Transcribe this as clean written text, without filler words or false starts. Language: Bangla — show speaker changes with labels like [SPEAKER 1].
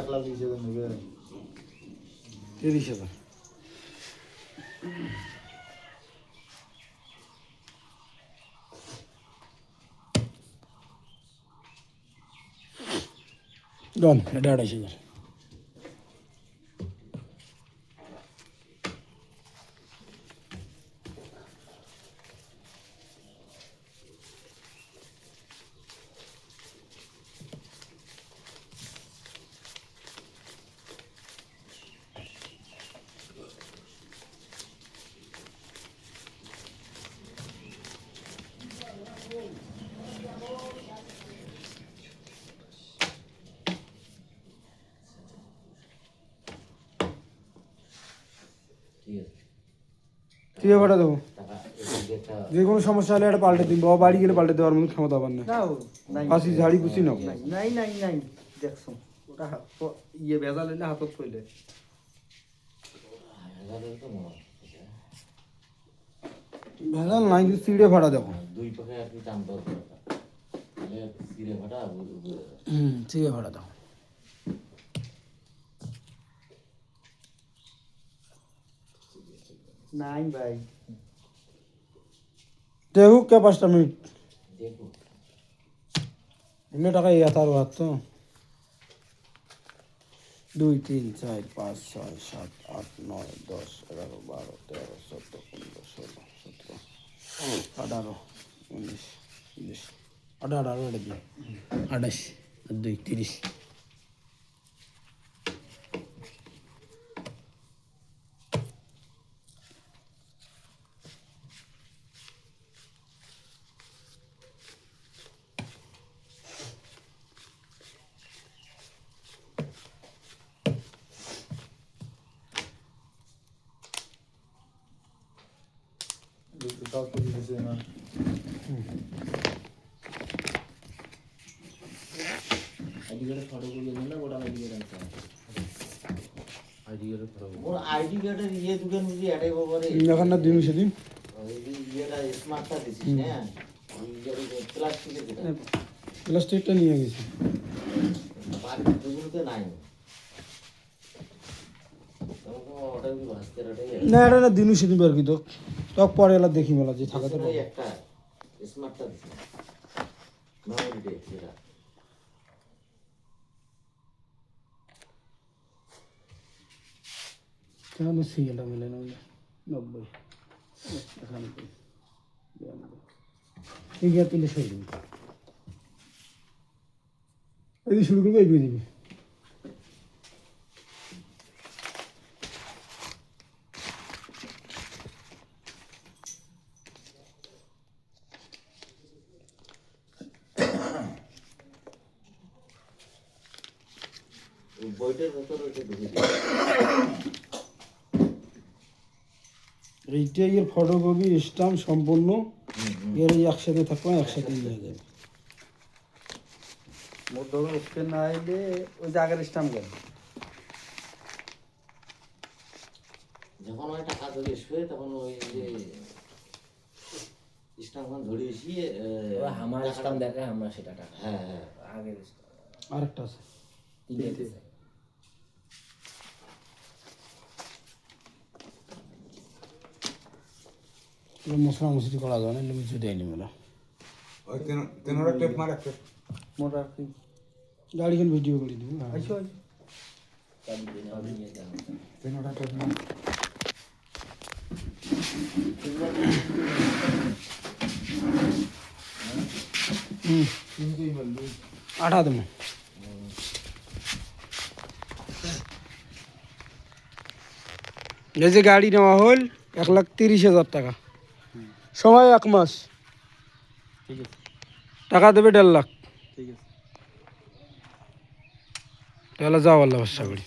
[SPEAKER 1] 1,20,000 নেবে।
[SPEAKER 2] 30,000। ডন, এটা 28,000।
[SPEAKER 3] ঠিক আছে
[SPEAKER 2] তুই ভাড়া দেবো,
[SPEAKER 3] টাকা এদিকে একটা
[SPEAKER 2] যে কোনো সমস্যা হলে এটা পাল্টে দিন, বাবা বাড়ি গেলে পাল্টে দেওয়ার মতো ক্ষমতা পান না।
[SPEAKER 4] না ও নাই
[SPEAKER 2] পাশি ঝাড়ি পুষি নাও।
[SPEAKER 4] নাই নাই নাই নাই দেখছো ওটা ইয়ে ভেজাল হইলে হাতত কইলে
[SPEAKER 3] 1000 তো মনে হয়
[SPEAKER 2] ভেজাল নাই, কিন্তু সিঁড়ে ভাড়া দেবো।
[SPEAKER 3] দুই পাখে আর কি টান দরকার তাহলে সিরে ভাটা
[SPEAKER 2] সিঁড়ে ভাড়া দাও।
[SPEAKER 4] নাই ভাই
[SPEAKER 2] দেখুক কে 5টা মিনিট
[SPEAKER 3] দেখো
[SPEAKER 2] এমনি টাকা এই হাত আরো হাত তো 2 3 4 5 6 7 8 9 10 11 12 13 14 15 16 17 18 19 20 18 এটা দিন 28 আর 2 30।
[SPEAKER 1] সব কিছু দিছে না।
[SPEAKER 3] আইডি কার্ডের ফটো করে দেন না ওটা আইডি কার্ড আছে
[SPEAKER 5] আইডি কার্ডের ফটো
[SPEAKER 3] ওর আইডি কার্ডের ইয়ে দুজন বুঝি এটাই বাবারে
[SPEAKER 2] এখন না দিন সেদিন
[SPEAKER 3] ওই যে ইয়েটা স্মার্টটা দিছিস না ওই যে প্লাস্টিকের যেটা
[SPEAKER 2] প্লাস্টিকটা নিয়ে গেছি।
[SPEAKER 3] বাড়ির দুগুলোতে নাই ওটা কি ভাস্তে রাটে
[SPEAKER 2] না এটা না দিনু সেদিন বার কি তো তক পরে এলা দেখি মেলা যে থাকাতে
[SPEAKER 3] ওই একটা স্মার্টটা দিছে মেমোরি ডে যেটা
[SPEAKER 2] কেন সিএলটা মিলে না 90 91 92 এই তিনটে সই দিবি, এই শুরু করবো এগিয়ে দিবি।
[SPEAKER 3] ওই বইটার ভেতরে ওইটা ঢুকে দিছে
[SPEAKER 2] এইটা এর ফটোকপি স্টাম্প সম্পূর্ণ এর এই একসাথে থাকবে, একসাথে নিয়ে যাবে।
[SPEAKER 4] মোর ধরুন ওকে না আইলে ওই জায়গার স্টাম্প গেল
[SPEAKER 3] যখন ওই টাকা ধরে শুয়ে তখন ওই যে স্টাম্পখন ধরে এসিয়ে
[SPEAKER 6] আমার স্টাম্প দেখায় আমরা সেটা টাকা
[SPEAKER 3] হ্যাঁ হ্যাঁ
[SPEAKER 6] আগের
[SPEAKER 2] আরেকটা আছে
[SPEAKER 6] তিনটে
[SPEAKER 2] মশলা মশলি করা যাবে না, কিছু দেয়নি মেলা।
[SPEAKER 1] ওই তেনরা টেপ মারে টেপ।
[SPEAKER 4] মোর আর কি
[SPEAKER 2] গাড়িখান ভিডিও করে দিব।
[SPEAKER 4] আইসো
[SPEAKER 1] তেনরা টেপ মারে। কিন্তু ইমেল লুই
[SPEAKER 2] 8 দেবো। এই যে গাড়ি নেওয়া হল 1,30,000 টাকা, সময় 1 মাস,
[SPEAKER 4] ঠিক আছে
[SPEAKER 2] টাকা দেবে 1.5 লাখ।
[SPEAKER 4] ঠিক আছে
[SPEAKER 2] তাহলে যাও আল্লাহ ভরসা করি।